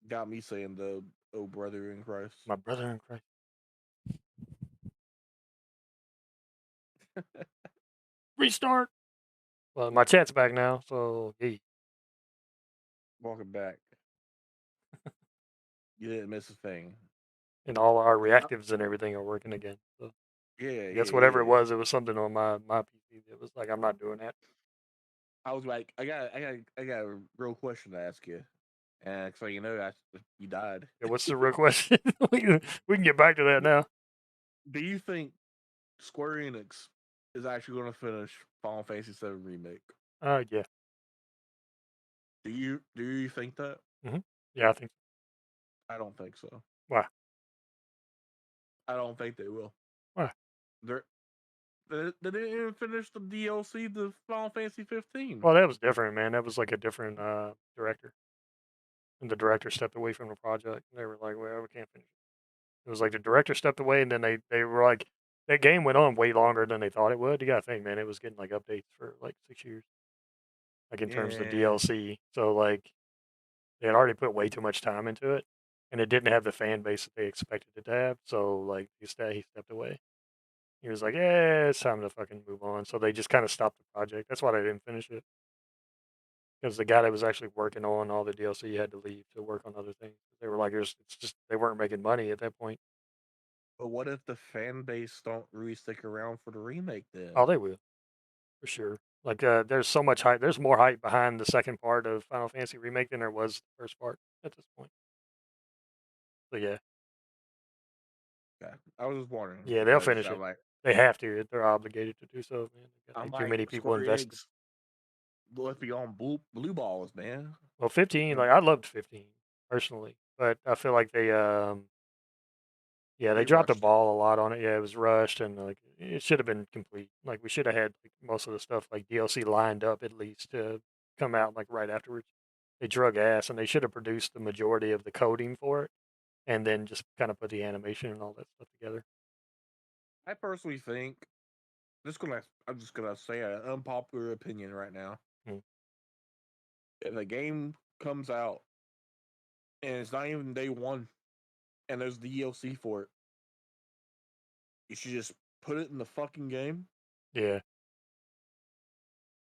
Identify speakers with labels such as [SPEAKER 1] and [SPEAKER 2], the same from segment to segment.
[SPEAKER 1] Got me saying the "Oh brother in Christ."
[SPEAKER 2] My brother in Christ. Restart. Well, my chat's back now, so hey,
[SPEAKER 1] Welcome back. You didn't miss a thing.
[SPEAKER 2] and all our
[SPEAKER 1] Uh,
[SPEAKER 2] reactives and everything are working again. So
[SPEAKER 1] Yeah,
[SPEAKER 2] I guess
[SPEAKER 1] yeah,
[SPEAKER 2] whatever
[SPEAKER 1] yeah.
[SPEAKER 2] it was something on my PC that was like, I'm not doing that.
[SPEAKER 1] I was like, I got a real question to ask you, and so you know, you died.
[SPEAKER 2] Yeah, what's the real question? We can get back to that now.
[SPEAKER 1] Do you think Square Enix is actually going to finish Final Fantasy VII remake?
[SPEAKER 2] Yeah.
[SPEAKER 1] Do you think that?
[SPEAKER 2] Yeah, I think so.
[SPEAKER 1] I don't think so.
[SPEAKER 2] Why?
[SPEAKER 1] I don't think they will.
[SPEAKER 2] Why?
[SPEAKER 1] They're, they didn't even finish the DLC to Final Fantasy 15.
[SPEAKER 2] Well, that was different, man. That was like a different director, and the director stepped away from the project. They were like, "Well, we can't finish it." It was like the director stepped away, and then they were like, that game went on way longer than they thought it would. You gotta think, man, it was getting like updates for like 6 years, like in terms of
[SPEAKER 1] Yeah,
[SPEAKER 2] DLC. So like they had already put way too much time into it, and it didn't have the fan base that they expected it to have. So like he stepped away. He was like, "Yeah, it's time to fucking move on." So they just kind of stopped the project. That's why they didn't finish it, because the guy that was actually working on all the DLC had to leave to work on other things. They were like, it's just they weren't making money at that point.
[SPEAKER 1] but what if the fan base don't really stick around for the remake then?
[SPEAKER 2] Oh, they will for sure. Like, there's so much hype. There's more hype behind the second part of Final Fantasy remake than there was the first part at this point. So yeah,
[SPEAKER 1] Yeah, I was just wondering
[SPEAKER 2] yeah, they'll
[SPEAKER 1] because
[SPEAKER 2] finish it. They have to. They're obligated to do so, man. They got
[SPEAKER 1] I'm
[SPEAKER 2] like too
[SPEAKER 1] like
[SPEAKER 2] many people
[SPEAKER 1] Square
[SPEAKER 2] invested.
[SPEAKER 1] Enix left me on blue balls, man.
[SPEAKER 2] Well, 15,
[SPEAKER 1] And
[SPEAKER 2] like I loved 15 personally, but I feel like yeah, they
[SPEAKER 1] they
[SPEAKER 2] dropped the
[SPEAKER 1] rushed it.
[SPEAKER 2] ball a lot on it. Yeah, it was rushed, and like it should have been complete. Like we should have had like, most of the stuff like DLC lined up at least to come out like right afterwards. They drug ass, and they should have produced the majority of the coding for it, and then just kind of put the animation and all that stuff together.
[SPEAKER 1] I personally think I'm just gonna say an unpopular opinion right now.
[SPEAKER 2] Mm.
[SPEAKER 1] If a game comes out and it's not even day one and there's DLC for it, you should just put it in the fucking game
[SPEAKER 2] Yeah,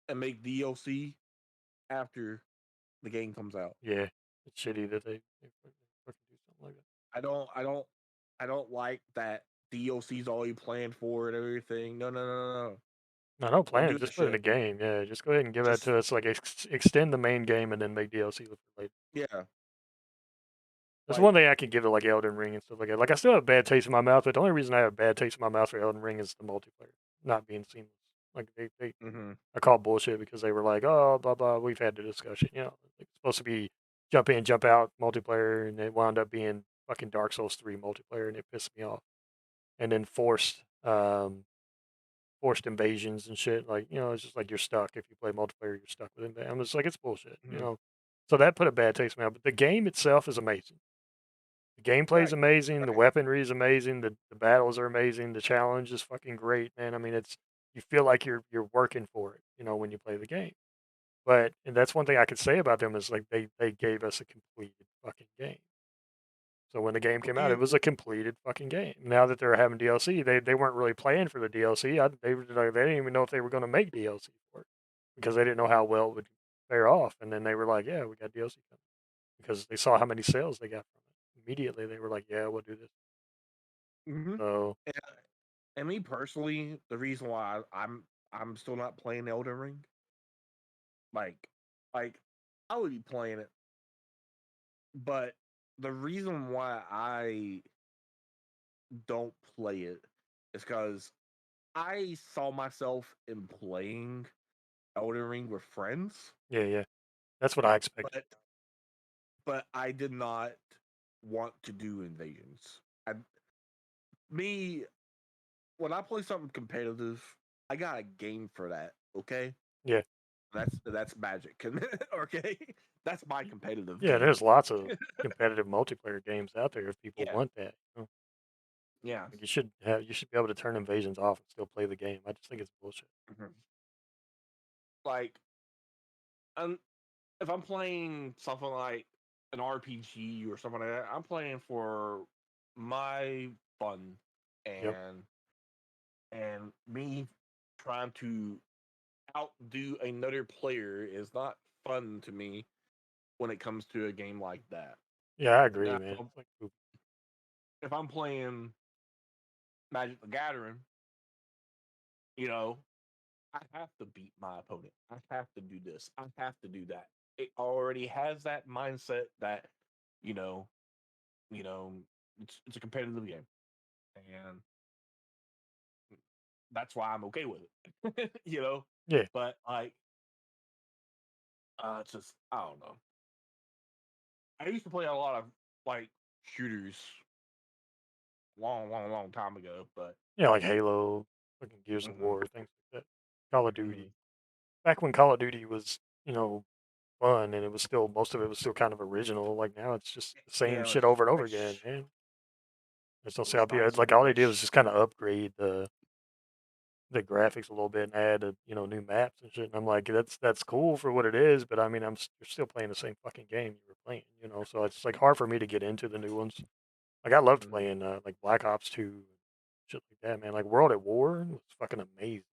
[SPEAKER 1] and make DLC after the game comes out.
[SPEAKER 2] yeah, it's shitty that they fucking do something like that.
[SPEAKER 1] I don't I don't I don't like that DLC's all you planned for and everything. No, no, no, no, no.
[SPEAKER 2] No, don't
[SPEAKER 1] Don't
[SPEAKER 2] plan it.
[SPEAKER 1] do that
[SPEAKER 2] Just put it in the
[SPEAKER 1] shit.
[SPEAKER 2] game. Yeah, just go ahead and give that
[SPEAKER 1] Just
[SPEAKER 2] to us. Like extend the main game and then make DLC with it later.
[SPEAKER 1] yeah,
[SPEAKER 2] That's one
[SPEAKER 1] like
[SPEAKER 2] thing I can give it like Elden Ring and stuff like that. Like I still have a bad taste in my mouth, but the only reason I have a bad taste in my mouth for Elden Ring is the multiplayer not being seamless. Like they
[SPEAKER 1] mhm.
[SPEAKER 2] I call bullshit because they were like, oh blah blah, we've had the discussion, like it's supposed to be jump in, jump out multiplayer, and it wound up being fucking Dark Souls 3 multiplayer, and it pissed me off. And then forced invasions and shit. Like, it's just like you're stuck if you play multiplayer, you're stuck with it. I'm just like, it's bullshit.
[SPEAKER 1] Mhm.
[SPEAKER 2] So that put a bad taste in my mouth. But the game itself is amazing. The gameplay is
[SPEAKER 1] Right.
[SPEAKER 2] amazing. The
[SPEAKER 1] Right.
[SPEAKER 2] weaponry is amazing. The battles are amazing. The challenge is fucking great, man. I mean, you feel like you're working for it, when you play the game. But and that's one thing I could say about them is like they gave us a completed fucking game. So when the game
[SPEAKER 1] What
[SPEAKER 2] came
[SPEAKER 1] do
[SPEAKER 2] out, it
[SPEAKER 1] you
[SPEAKER 2] was a completed fucking game. Now that they're having DLC, they weren't really playing for the DLC. They were like, they didn't even know if they were going to make DLC for it because they didn't know how well it would fare off. And then they were like, yeah, we got DLC coming because they saw how many sales they got from it. Immediately, they were like, yeah, we'll do this.
[SPEAKER 1] mhm.
[SPEAKER 2] So
[SPEAKER 1] And, and me personally, the reason why I'm still not playing Elden Ring, like like I would be playing it, but the reason why I don't play it is because I saw myself in playing Elden Ring with friends,
[SPEAKER 2] yeah, yeah, that's what I expected.
[SPEAKER 1] but I did not want to do invasions. Me when I play something competitive, I got a game for that. Okay,
[SPEAKER 2] Yeah,
[SPEAKER 1] that's magic. Okay, that's my competitive
[SPEAKER 2] yeah.
[SPEAKER 1] game.
[SPEAKER 2] There's lots of competitive multiplayer games out there if people
[SPEAKER 1] Yeah,
[SPEAKER 2] want that.
[SPEAKER 1] yeah.
[SPEAKER 2] Like you should be able to turn invasions off and still play the game. I just think it's bullshit.
[SPEAKER 1] Mhm. Like, um, if I'm playing something like an RPG or something like that. I'm playing for my fun
[SPEAKER 2] Yep.
[SPEAKER 1] and me trying to outdo another player is not fun to me when it comes to a game like that.
[SPEAKER 2] Yeah, I agree,
[SPEAKER 1] Now,
[SPEAKER 2] man. It's like, ooh,
[SPEAKER 1] if I'm playing Magic the Gathering, you know, I have to beat my opponent. I have to do this. I have to do that. It already has that mindset that, you know, you know, it's a competitive game, and that's why I'm okay with it.
[SPEAKER 2] yeah,
[SPEAKER 1] But like, it's just I don't know. I used to play a lot of like shooters long time ago, but
[SPEAKER 2] yeah, like Halo, fucking Gears of
[SPEAKER 1] hmm
[SPEAKER 2] War, things like that. Call of
[SPEAKER 1] hmm
[SPEAKER 2] Duty. Back when Call of Duty was, you know, fun and it was still most of it was still kind of original. Like now, it's just the same
[SPEAKER 1] yeah,
[SPEAKER 2] shit over and over again,
[SPEAKER 1] nice.
[SPEAKER 2] man. There's no
[SPEAKER 1] It was
[SPEAKER 2] South. Yeah, it's
[SPEAKER 1] nice
[SPEAKER 2] like
[SPEAKER 1] to
[SPEAKER 2] all they did was
[SPEAKER 1] nice.
[SPEAKER 2] just kind of upgrade the graphics a little bit and add, new maps and shit. And I'm like, that's cool for what it is, but I mean, you're still playing the same fucking game you were playing. So it's like hard for me to get into the new ones. Like I loved
[SPEAKER 1] hmm
[SPEAKER 2] playing like Black Ops 2, shit like that, man. Like World at War was fucking amazing.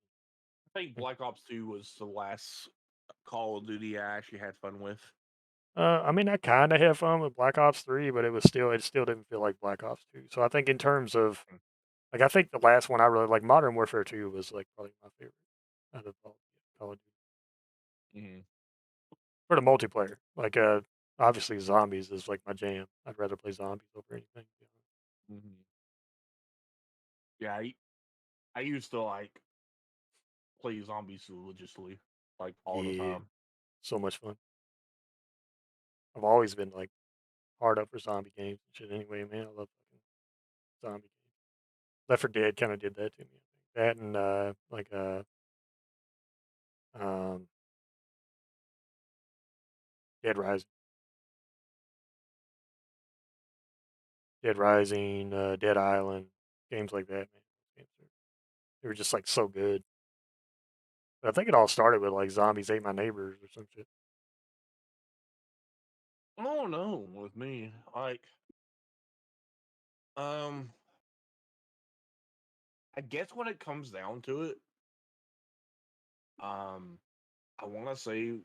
[SPEAKER 1] I think Black Ops 2 was the last Call of Duty I actually had fun with.
[SPEAKER 2] I mean, I kind of had fun with Black Ops 3, but it still didn't feel like Black Ops 2. So I think in terms of like, I think the last one I really like, Modern Warfare 2 was like probably my favorite out of all Call of Duty.
[SPEAKER 1] hmm
[SPEAKER 2] For the multiplayer, like obviously zombies is like my jam. I'd rather play zombies over anything.
[SPEAKER 1] hmm Yeah, I used to like play zombies religiously, like all the
[SPEAKER 2] Yeah,
[SPEAKER 1] time.
[SPEAKER 2] so much fun. I've always been like hard up for zombie games and shit. Anyway, man, I love fucking zombie games. Left 4 Dead kind of did that to me. I think. That and um, Dead Rising, Dead Island, games like that, man. They were just like so good. But I think it all started with like zombies ate my neighbors or some shit.
[SPEAKER 1] I don't know with me. Like, um, I guess when it comes down to it, um, I want to say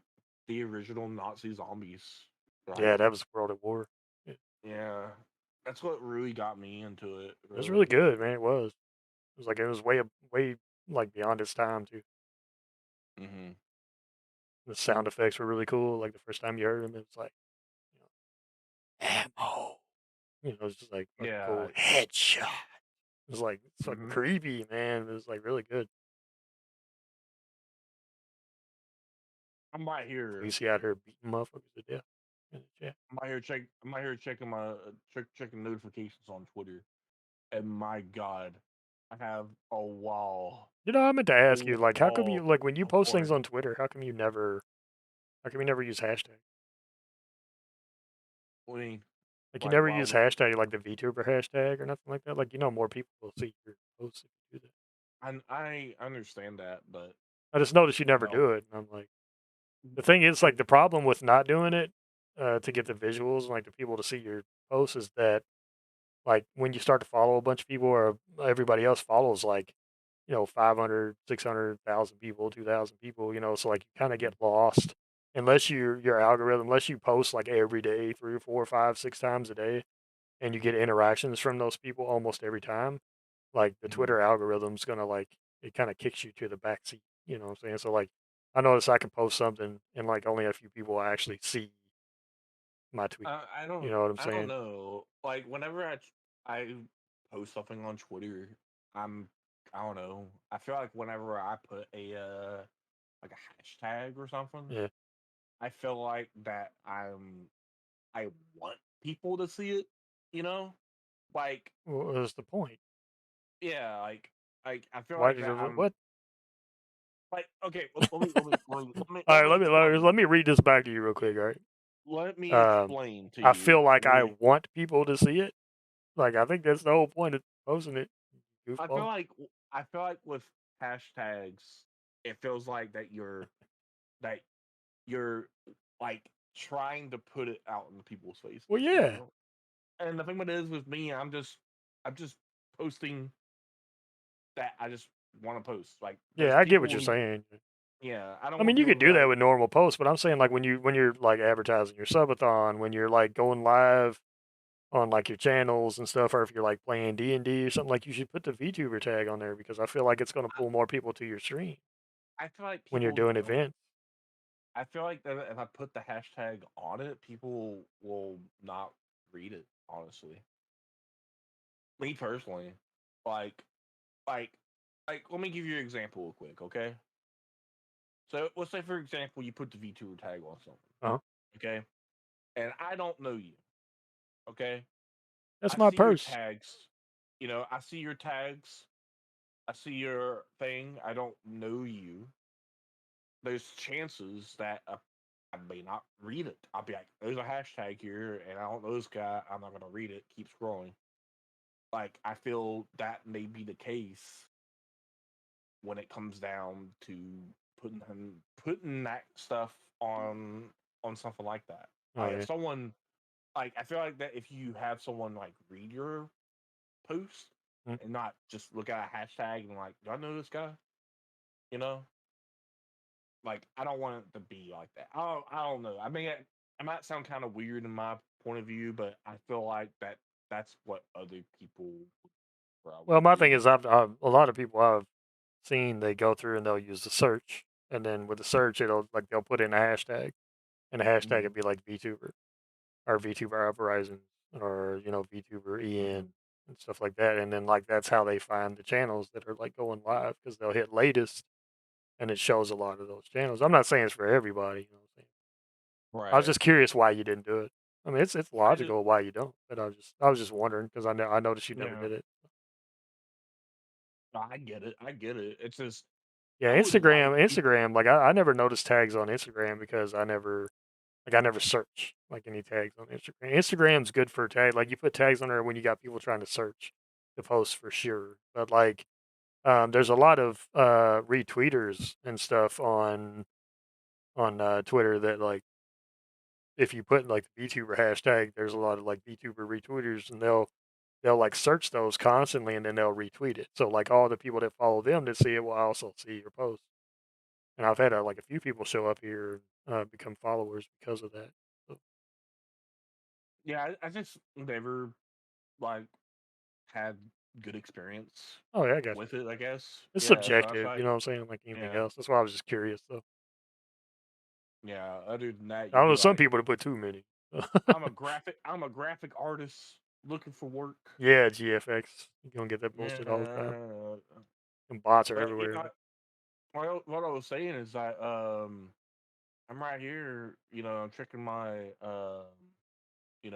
[SPEAKER 1] the original Nazi zombies.
[SPEAKER 2] Yeah,
[SPEAKER 1] Like,
[SPEAKER 2] that was World at War. Yeah,
[SPEAKER 1] yeah, that's what really got me into it.
[SPEAKER 2] it was really
[SPEAKER 1] Really.
[SPEAKER 2] good, man. It was. It was like it was way like beyond its time too.
[SPEAKER 1] hmm
[SPEAKER 2] The sound effects were really cool. Like the first time you heard them, it was like, ammo. It was just like fucking
[SPEAKER 1] Yeah.
[SPEAKER 2] cool. Headshot. It was like it's fucking
[SPEAKER 1] hmm
[SPEAKER 2] creepy, man. It was like really good.
[SPEAKER 1] I might hear.
[SPEAKER 2] Khaleesi out here beating motherfuckers to death in the chat.
[SPEAKER 1] I might hear checking my checking notifications on Twitter, and my God, I have a wall,
[SPEAKER 2] I meant to ask
[SPEAKER 1] a
[SPEAKER 2] you, like, how come you
[SPEAKER 1] wall
[SPEAKER 2] like when you
[SPEAKER 1] of
[SPEAKER 2] post things
[SPEAKER 1] porn.
[SPEAKER 2] on Twitter? How come you never use hashtag?
[SPEAKER 1] I mean,
[SPEAKER 2] Like, you
[SPEAKER 1] like,
[SPEAKER 2] never
[SPEAKER 1] why
[SPEAKER 2] use
[SPEAKER 1] would
[SPEAKER 2] hashtag like the VTuber hashtag or nothing like that. Like, more people will see your posts if you do that.
[SPEAKER 1] I understand that, but
[SPEAKER 2] I just noticed you never
[SPEAKER 1] no,
[SPEAKER 2] do it, and I'm like, the thing is, like, the problem with not doing it to get the visuals and like the people to see your posts is that like when you start to follow a bunch of people or everybody else follows like 500, 600,000 people, 2,000 people, so like you kind of get lost unless your algorithm, unless you post like every day, 3 or 4 or 5, 6 times a day, and you get interactions from those people almost every time. Like the
[SPEAKER 1] Mhm.
[SPEAKER 2] Twitter algorithm's gonna like it kind of kicks you to the back seat. You know what I'm saying? So like I notice I can post something and like only a few people actually see my tweet. You know what I'm
[SPEAKER 1] I don't
[SPEAKER 2] saying?
[SPEAKER 1] know. Like whenever I post something on Twitter, I'm I don't know. I feel like whenever I put a like a hashtag or something,
[SPEAKER 2] Yeah.
[SPEAKER 1] I feel like that I want people to see it. You know, like
[SPEAKER 2] Well, what's the point?
[SPEAKER 1] yeah, like I feel
[SPEAKER 2] Why
[SPEAKER 1] like
[SPEAKER 2] did
[SPEAKER 1] that
[SPEAKER 2] you
[SPEAKER 1] I'm
[SPEAKER 2] what?
[SPEAKER 1] like okay.
[SPEAKER 2] All
[SPEAKER 1] Let
[SPEAKER 2] right,
[SPEAKER 1] me
[SPEAKER 2] let
[SPEAKER 1] explain.
[SPEAKER 2] me read this back to you real quick. All right.
[SPEAKER 1] Let me
[SPEAKER 2] Um,
[SPEAKER 1] explain to
[SPEAKER 2] I
[SPEAKER 1] you.
[SPEAKER 2] feel like
[SPEAKER 1] Let
[SPEAKER 2] I
[SPEAKER 1] me
[SPEAKER 2] want people to see it. Like I think that's the whole point of posting it.
[SPEAKER 1] I feel
[SPEAKER 2] Goofball.
[SPEAKER 1] like I feel like with hashtags, it feels like that you're like trying to put it out in people's faces.
[SPEAKER 2] Well,
[SPEAKER 1] You
[SPEAKER 2] yeah.
[SPEAKER 1] know? And the thing with it is with me, I'm just posting that I just want to post. Like there's
[SPEAKER 2] Yeah, I get what
[SPEAKER 1] people
[SPEAKER 2] you're
[SPEAKER 1] who,
[SPEAKER 2] saying.
[SPEAKER 1] yeah, I don't
[SPEAKER 2] I
[SPEAKER 1] want
[SPEAKER 2] mean, you
[SPEAKER 1] people to
[SPEAKER 2] could
[SPEAKER 1] be
[SPEAKER 2] do that
[SPEAKER 1] like,
[SPEAKER 2] with normal posts, but I'm saying like when you're like advertising your subathon, when you're like going live on like your channels and stuff, or if you're like playing D&D or something, like you should put the VTuber tag on there because I feel like it's going to pull more people to your stream
[SPEAKER 1] I feel like
[SPEAKER 2] when you're
[SPEAKER 1] people
[SPEAKER 2] doing
[SPEAKER 1] don't.
[SPEAKER 2] events.
[SPEAKER 1] I feel like that if I put the hashtag on it, people will not read it. Honestly, me personally, like, like, let me give you an example real quick, okay? So let's say, for example, you put the VTuber tag on something,
[SPEAKER 2] Uh-huh.
[SPEAKER 1] okay? And I don't know you, okay?
[SPEAKER 2] That's
[SPEAKER 1] I
[SPEAKER 2] my
[SPEAKER 1] see your
[SPEAKER 2] purse.
[SPEAKER 1] tags. You know, I see your tags. I see your thing. I don't know you. There's chances that I may not read it. I'll be like, there's a hashtag here, and I don't know this guy. I'm not gonna read it. Keep scrolling. Like I feel that may be the case when it comes down to putting that stuff on something like that.
[SPEAKER 2] Oh
[SPEAKER 1] Like if
[SPEAKER 2] yeah.
[SPEAKER 1] someone like I feel like that if you have someone like read your post
[SPEAKER 2] Mm.
[SPEAKER 1] and not just look at a hashtag and like, do I know this guy? You know, like I don't want it to be like that. I don't know. I mean, it might sound kind of weird in my point of view, but I feel like that's what other people would
[SPEAKER 2] Well,
[SPEAKER 1] probably
[SPEAKER 2] my thing
[SPEAKER 1] do.
[SPEAKER 2] is, I've a lot of people I've seen they go through and they'll use the search, and then with the search, it'll like they'll put in a hashtag, and the hashtag would
[SPEAKER 1] Mm-hmm.
[SPEAKER 2] be like VTuber or VTuber Uprising or VTuber EN and stuff like that, and then like that's how they find the channels that are like going live because they'll hit latest and it shows a lot of those channels. I'm not saying it's for everybody. You know what I'm saying? I was
[SPEAKER 1] Right.
[SPEAKER 2] just curious why you didn't do it. I mean, it's
[SPEAKER 1] I just
[SPEAKER 2] logical why you don't, but I was just wondering because I noticed you never
[SPEAKER 1] yeah.
[SPEAKER 2] did it.
[SPEAKER 1] No, I get it. I get it. It's just
[SPEAKER 2] Yeah,
[SPEAKER 1] I would like
[SPEAKER 2] Instagram. Like I never noticed tags on Instagram because I never search like any tags on Instagram. Instagram's good for tag. Like you put tags on there when you got people trying to search the post for sure. But like, there's a lot of retweeters and stuff on Twitter that like if you put like the VTuber hashtag, there's a lot of like VTuber retweeters, and they'll like search those constantly, and then they'll retweet it. So like all the people that follow them that see it will also see your post. And I've had like a few people show up here become followers because of that. So,
[SPEAKER 1] yeah, I just never like had good experience
[SPEAKER 2] oh yeah, I got you.
[SPEAKER 1] with it, I guess.
[SPEAKER 2] It's
[SPEAKER 1] Yeah, so I was
[SPEAKER 2] subjective, you
[SPEAKER 1] like,
[SPEAKER 2] know what I'm saying? Like anything
[SPEAKER 1] yeah,
[SPEAKER 2] else. That's why I was just curious. So
[SPEAKER 1] yeah. Other than that,
[SPEAKER 2] I
[SPEAKER 1] you'd
[SPEAKER 2] know
[SPEAKER 1] be
[SPEAKER 2] some
[SPEAKER 1] like,
[SPEAKER 2] people to put too many.
[SPEAKER 1] I'm a graphic artist looking for work.
[SPEAKER 2] Yeah, GFX. You're gonna get that posted all the time.
[SPEAKER 1] Yeah,
[SPEAKER 2] And bots are
[SPEAKER 1] but you
[SPEAKER 2] everywhere.
[SPEAKER 1] know, what I was saying is that I'm right here. You know, I'm checking my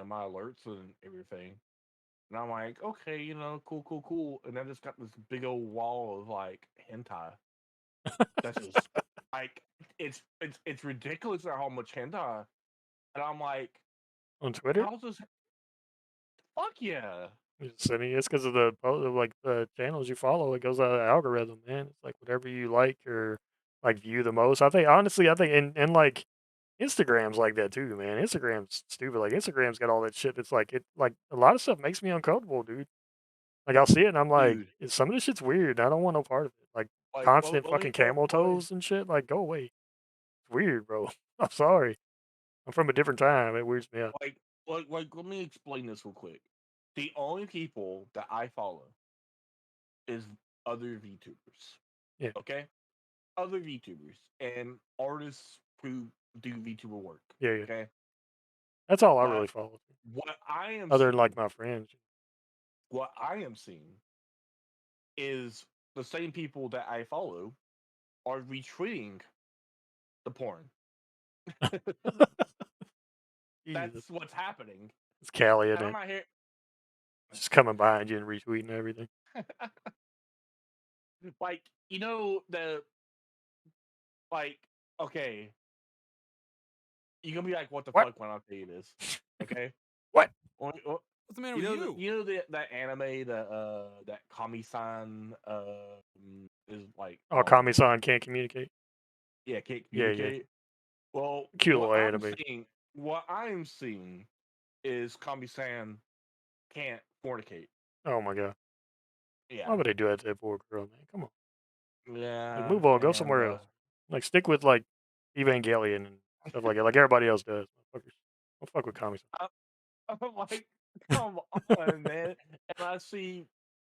[SPEAKER 1] my alerts and everything, and I'm like, okay, cool, cool, cool, and I just got this big old wall of like hentai. That's just like it's ridiculous at how much hentai, and I'm like,
[SPEAKER 2] On Twitter?
[SPEAKER 1] how's this? Fuck yeah,
[SPEAKER 2] It's because of the like the channels you follow. It goes out of the algorithm, man. It's like whatever you like or like view the most. I think honestly, I think and like Instagram's like that too, man. Instagram's stupid. Like Instagram's got all that shit. It's like it like a lot of stuff makes me uncomfortable, dude. Like I'll see it and I'm like,
[SPEAKER 1] dude.
[SPEAKER 2] some of this shit's weird. I don't want no part of it. Like
[SPEAKER 1] Like,
[SPEAKER 2] constant fucking camel toes and shit. Like go away. It's weird, bro. I'm sorry. I'm from a different time. It weirds me out.
[SPEAKER 1] like, let me explain this real quick. The only people that I follow is other VTubers.
[SPEAKER 2] Yeah,
[SPEAKER 1] Okay, other VTubers and artists who do VTuber work.
[SPEAKER 2] yeah, yeah.
[SPEAKER 1] Okay,
[SPEAKER 2] That's all I
[SPEAKER 1] but
[SPEAKER 2] really follow.
[SPEAKER 1] what I am
[SPEAKER 2] Other than
[SPEAKER 1] seeing,
[SPEAKER 2] like my friends.
[SPEAKER 1] what I am seeing is the same people that I follow are retweeting the porn.
[SPEAKER 2] Jesus.
[SPEAKER 1] That's what's happening.
[SPEAKER 2] It's Callie, isn't
[SPEAKER 1] And I'm
[SPEAKER 2] it?
[SPEAKER 1] not here.
[SPEAKER 2] Just coming behind you and retweeting everything.
[SPEAKER 1] Like, the like, okay, you're gonna be like, what the
[SPEAKER 2] What?
[SPEAKER 1] fuck when I tell you this? Okay.
[SPEAKER 2] What?
[SPEAKER 1] Well,
[SPEAKER 3] What's the matter with you?
[SPEAKER 1] that anime that Kami-san is like
[SPEAKER 2] Oh, Kami-san can't communicate.
[SPEAKER 1] yeah, can't
[SPEAKER 2] Yeah, yeah.
[SPEAKER 1] communicate. Well,
[SPEAKER 2] Cute
[SPEAKER 1] what
[SPEAKER 2] little
[SPEAKER 1] I'm
[SPEAKER 2] anime.
[SPEAKER 1] seeing what I'm seeing is Kami-san can't fornicate.
[SPEAKER 2] Oh my god. Why
[SPEAKER 1] Yeah,
[SPEAKER 2] would they do that to that poor girl, man? Come on. Like,
[SPEAKER 1] yeah,
[SPEAKER 2] move on, go
[SPEAKER 1] and
[SPEAKER 2] somewhere else. Like, stick with like Evangelion and stuff like that, like everybody else does. Motherfuckers. Don't fuck with comics.
[SPEAKER 1] I, I'm like, come on, man. And I see,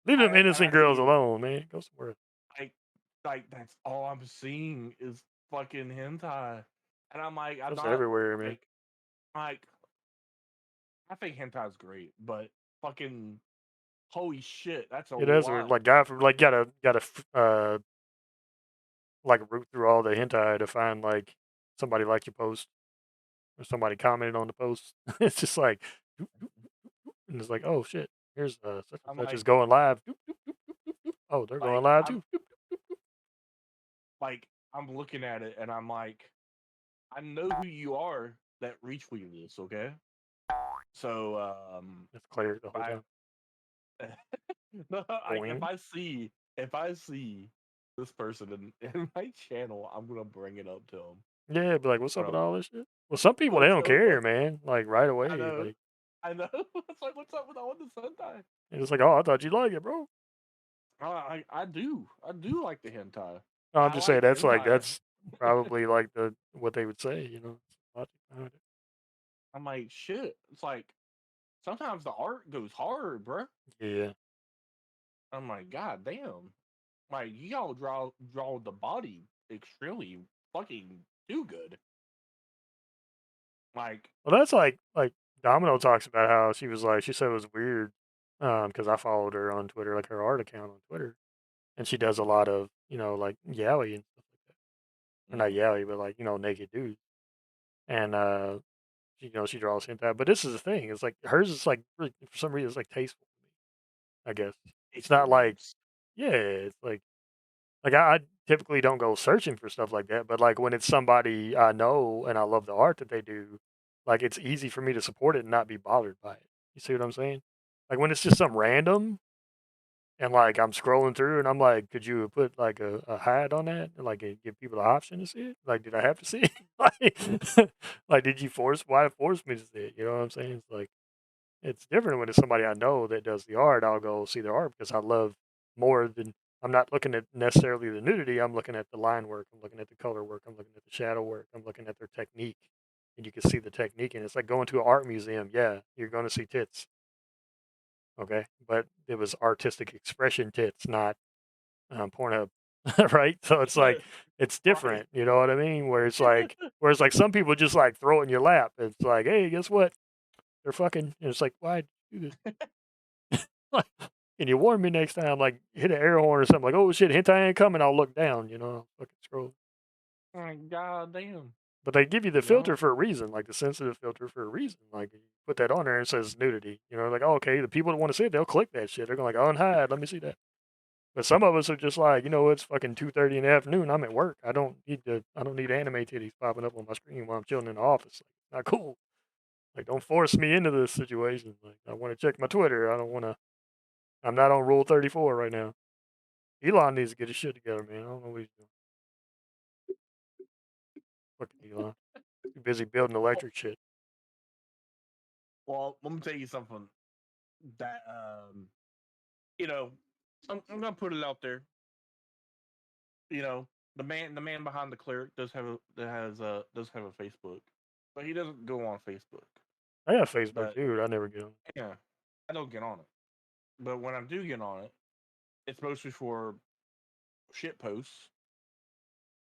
[SPEAKER 2] Leave them
[SPEAKER 1] and I
[SPEAKER 2] innocent girls
[SPEAKER 1] see,
[SPEAKER 2] alone, man. Go somewhere else.
[SPEAKER 1] like, that's all I'm seeing is fucking hentai, and I'm like, I'm
[SPEAKER 2] That's
[SPEAKER 1] not
[SPEAKER 2] everywhere, man.
[SPEAKER 1] like, like, I think hentai is great, but fucking holy shit, that's a
[SPEAKER 2] It is weird.
[SPEAKER 1] lot.
[SPEAKER 2] Like, guy for like gotta like root through all the hentai to find like somebody like your post or somebody commented on the post. It's just like, and it's like, oh shit, here's such and
[SPEAKER 1] I'm
[SPEAKER 2] such is
[SPEAKER 1] like,
[SPEAKER 2] going live. Oh, they're going live
[SPEAKER 1] I'm
[SPEAKER 2] too.
[SPEAKER 1] like, I'm looking at it, and I'm like, I know who you are that retweeted this, okay? So,
[SPEAKER 2] It's clear the whole
[SPEAKER 1] I
[SPEAKER 2] time.
[SPEAKER 1] no, like
[SPEAKER 2] Boing.
[SPEAKER 1] if I see this person in my channel, I'm gonna bring it up to him.
[SPEAKER 2] Yeah, be like, what's up with
[SPEAKER 1] Bro,
[SPEAKER 2] all this shit? Well, some people they
[SPEAKER 1] what's
[SPEAKER 2] don't
[SPEAKER 1] up?
[SPEAKER 2] care, man. Like right
[SPEAKER 1] I
[SPEAKER 2] away,
[SPEAKER 1] know,
[SPEAKER 2] like
[SPEAKER 1] I know. It's like, what's up with all this hentai?
[SPEAKER 2] it's like, oh, I thought you like it, bro.
[SPEAKER 1] I do like the hentai.
[SPEAKER 2] No, I'm
[SPEAKER 1] I
[SPEAKER 2] just saying
[SPEAKER 1] like hentai.
[SPEAKER 2] that's probably like the what they would say, you know. Logic behind it.
[SPEAKER 1] I'm like, shit. It's like sometimes the art goes hard, bruh.
[SPEAKER 2] Yeah.
[SPEAKER 1] I'm like, god damn. Like you all draw the body extremely fucking too good. Like,
[SPEAKER 2] Well, that's like Domino talks about how she said it was weird, because I followed her on Twitter, like her art account on Twitter, and she does a lot of like yaoi and stuff like that, or not
[SPEAKER 1] mm,
[SPEAKER 2] yaoi, but like naked dudes, and she draws hentai. But this is the thing, it's like hers is like really, for some reason it's like tasteful to me. I guess it's not like
[SPEAKER 1] tastefuls.
[SPEAKER 2] yeah, it's like I typically don't go searching for stuff like that, but like when it's somebody I know and I love the art that they do, like it's easy for me to support it and not be bothered by it. You see what I'm saying? Like when it's just some random and like I'm scrolling through and I'm like, could you put like a hide on that and like give people the option to see it? Like, did I have to see it? Like, did you why force me to see it? You know what I'm saying? It's like it's different when it's somebody I know that does the art. I'll go see their art because I love more than I'm not looking at necessarily the nudity. I'm looking at the line work. I'm looking at the color work. I'm looking at the shadow work. I'm looking at their technique, and you can see the technique. And it's like going to an art museum. Yeah, you're going to see tits, okay, but it was artistic expression tits, not Pornhub, right? So it's like it's
[SPEAKER 1] Right.
[SPEAKER 2] different. You know what I mean? Whereas like some people just like throw it in your lap. It's like, hey, guess what? They're fucking. And it's like, why do this? Like, can you warn me next time? Like, hit an air horn or something. Like, oh shit, hentai ain't coming. I'll look down. Fucking scroll.
[SPEAKER 1] Like, god damn.
[SPEAKER 2] But they give you the
[SPEAKER 1] You know?
[SPEAKER 2] filter for a reason, like the sensitive filter for a reason. Like, you put that on there and it says nudity. Like, oh, okay, the people that want to see it, they'll click that shit. They're going like, unhide. Let me see that. But some of us are just like, it's fucking 2:30 in the afternoon. I'm at work. I don't need anime titties popping up on my screen while I'm chilling in the office. Like, not cool. Like, don't force me into this situation. Like, I want to check my Twitter. I don't want to. I'm not on Rule 34 right now. Elon needs to get his shit together, man. I don't know what he's doing. Fucking Elon. Too busy building
[SPEAKER 1] Well,
[SPEAKER 2] electric shit.
[SPEAKER 1] well, let me tell you something that you know, I'm gonna put it out there. You know, the man behind the cleric does have a Facebook, but he doesn't go on Facebook.
[SPEAKER 2] I got Facebook,
[SPEAKER 1] But
[SPEAKER 2] dude. I never get on.
[SPEAKER 1] yeah, I don't get on it. But when I do get on it, it's mostly for shit posts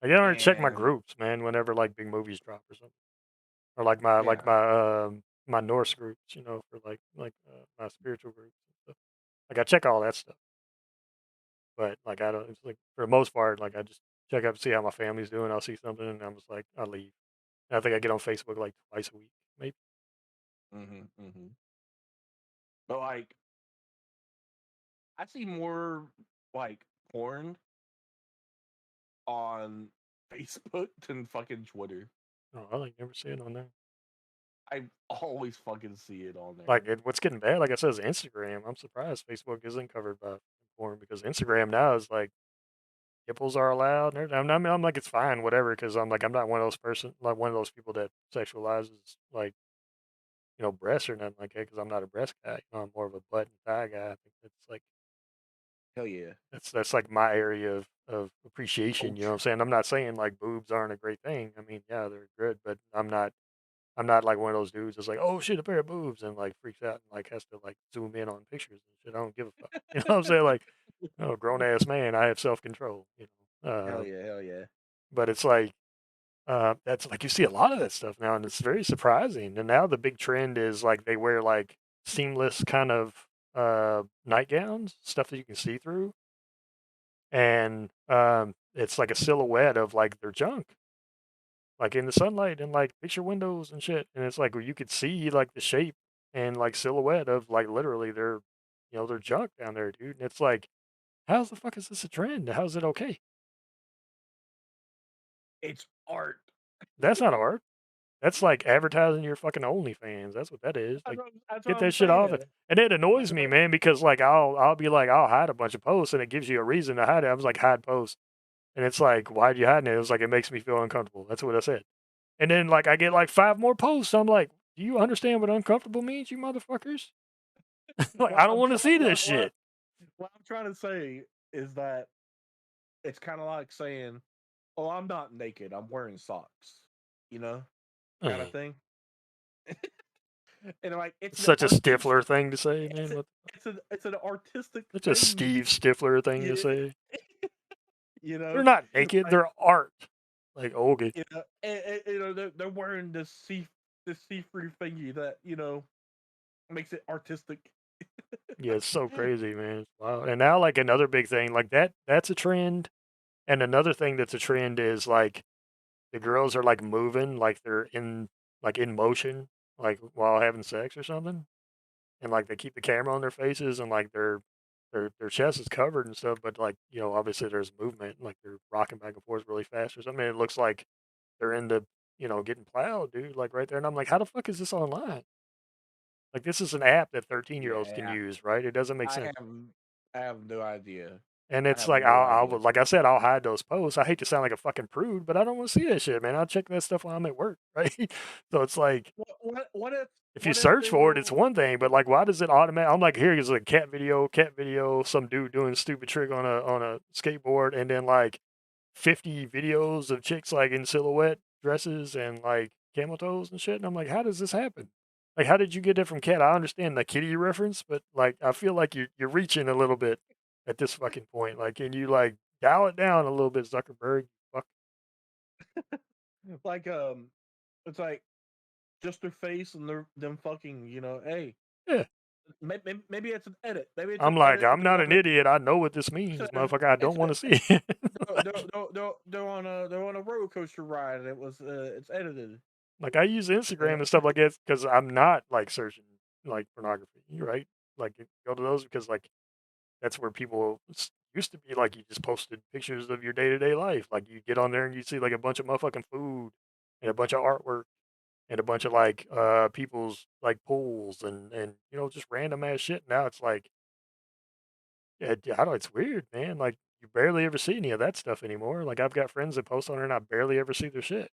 [SPEAKER 2] I get on to check my
[SPEAKER 1] and
[SPEAKER 2] groups, man. Whenever like big movies drop or something, or like
[SPEAKER 1] yeah.
[SPEAKER 2] my Norse groups, for my spiritual groups and stuff. Like I check all that stuff, but like I don't. It's like for the most part, like I just check up, see how my family's doing. I'll see something, and I'm just like I leave. And I think I get on Facebook like twice a week, maybe.
[SPEAKER 1] Hmm. But like, I see more like porn on Facebook than fucking Twitter.
[SPEAKER 2] Oh, I like never see it on there.
[SPEAKER 1] I always fucking see it on there.
[SPEAKER 2] Like what's getting bad, like I said, is Instagram. I'm surprised Facebook isn't covered by porn because Instagram now is like nipples are allowed. I'm like, it's fine, whatever, because I'm like, I'm not one of those one of those people that sexualizes like breasts or nothing like that. Because I'm not a breast guy. I'm more of a butt and thigh guy. I think that's like
[SPEAKER 1] Hell yeah.
[SPEAKER 2] that's like my area of appreciation. You know what I'm
[SPEAKER 1] Culture.
[SPEAKER 2] saying? I'm not saying like boobs aren't a great thing. I mean, yeah, they're good, but I'm not like one of those dudes that's like, oh shit, a pair of boobs, and like freaks out and like has to like zoom in on pictures and shit. I don't give a fuck. You know what I'm saying? Like, grown ass man, I have self control.
[SPEAKER 1] Hell yeah, hell yeah.
[SPEAKER 2] But it's like that's like you see a lot of that stuff now, and it's very surprising. And now the big trend is like they wear like seamless kind of nightgowns, stuff that you can see through, and it's like a silhouette of like their junk, like in the sunlight and like picture windows and shit. And it's like where you could see like the shape and like silhouette of like literally their junk down there, dude. And it's like, how the fuck is this a trend? How's it okay?
[SPEAKER 1] It's art.
[SPEAKER 2] That's not art. That's like advertising your fucking OnlyFans. That's what that is. Like,
[SPEAKER 1] That's what
[SPEAKER 2] get
[SPEAKER 1] I'm
[SPEAKER 2] that shit
[SPEAKER 1] saying.
[SPEAKER 2] off it. And it annoys
[SPEAKER 1] That's
[SPEAKER 2] me,
[SPEAKER 1] what,
[SPEAKER 2] man, because like I'll be like I'll hide a bunch of posts and it gives you a reason to hide it. I was like hide posts, and it's like why are you hiding it? It was like it makes me feel uncomfortable. That's what I said. And then like I get like 5 more posts. I'm like, do you understand what uncomfortable means, you motherfuckers? Like
[SPEAKER 1] what
[SPEAKER 2] I don't
[SPEAKER 1] I'm
[SPEAKER 2] want to
[SPEAKER 1] trying
[SPEAKER 2] see this shit.
[SPEAKER 1] what I'm trying to say is that it's kind of like saying, "Oh, I'm not naked. I'm wearing socks." You know, kind of
[SPEAKER 2] Ugh,
[SPEAKER 1] thing. And like it's an
[SPEAKER 2] such a Stifler
[SPEAKER 1] artistic
[SPEAKER 2] thing to say,
[SPEAKER 1] it's
[SPEAKER 2] man.
[SPEAKER 1] a, it's an artistic
[SPEAKER 2] Such a
[SPEAKER 1] thing.
[SPEAKER 2] Steve Stifler thing to
[SPEAKER 1] You,
[SPEAKER 2] say.
[SPEAKER 1] you
[SPEAKER 2] They're
[SPEAKER 1] know,
[SPEAKER 2] not naked.
[SPEAKER 1] like
[SPEAKER 2] They're art. Like okay.
[SPEAKER 1] they're wearing this see through thingy that makes it artistic.
[SPEAKER 2] Yeah, it's so crazy, man. It's wild. And now, like another big thing, like that's a trend. And another thing that's a trend is like the girls are like moving, like they're in motion, like while having sex or something. And like they keep the camera on their faces and like their chest is covered and stuff, but like, obviously there's movement, like they're rocking back and forth really fast or something. It looks like they're into, getting plowed, dude, like right there. And I'm like, how the fuck is this online? Like this is an app that 13-year-olds can
[SPEAKER 1] Yeah,
[SPEAKER 2] use, right? It doesn't make
[SPEAKER 1] I
[SPEAKER 2] sense.
[SPEAKER 1] have I have no idea.
[SPEAKER 2] And
[SPEAKER 1] I
[SPEAKER 2] it's
[SPEAKER 1] have
[SPEAKER 2] like
[SPEAKER 1] no
[SPEAKER 2] I'll
[SPEAKER 1] idea.
[SPEAKER 2] like I said, I'll hide those posts. I hate to sound like a fucking prude, but I don't want to see that shit, man. I'll check that stuff while I'm at work, right? So it's like if you
[SPEAKER 1] What if
[SPEAKER 2] search
[SPEAKER 1] they
[SPEAKER 2] for it, it's
[SPEAKER 1] were
[SPEAKER 2] one thing, but like why does it automatic? I'm like, here's a cat video, some dude doing a stupid trick on a skateboard, and then like 50 videos of chicks like in silhouette dresses and like camel toes and shit. And I'm like, how does this happen? Like, how did you get that from cat? I understand the kitty reference, but like, I feel like you're reaching a little bit at this fucking point. Like, can you like dial it down a little bit, Zuckerberg? Fuck.
[SPEAKER 1] like it's like just their face and them fucking hey,
[SPEAKER 2] Yeah.
[SPEAKER 1] maybe it's an edit. Maybe it's an
[SPEAKER 2] I'm like,
[SPEAKER 1] edit and
[SPEAKER 2] I'm
[SPEAKER 1] they're
[SPEAKER 2] not
[SPEAKER 1] on
[SPEAKER 2] an
[SPEAKER 1] a
[SPEAKER 2] idiot. I know what this means, motherfucker. I don't
[SPEAKER 1] it's
[SPEAKER 2] want to see it.
[SPEAKER 1] they're on a roller coaster ride and it's edited.
[SPEAKER 2] Like I use
[SPEAKER 1] You
[SPEAKER 2] Instagram
[SPEAKER 1] know?
[SPEAKER 2] and stuff like that because I'm not like searching like pornography, right? Like go to those because like that's where people used to be like you just posted pictures of your day to day life. Like you get on there and you see like a bunch of motherfucking food and a bunch of artwork and a bunch of like people's like pools and just random ass shit. Now it's like yeah, I don't. It's weird, man. Like you barely ever see any of that stuff anymore. Like I've got friends that post on it and I barely ever see their shit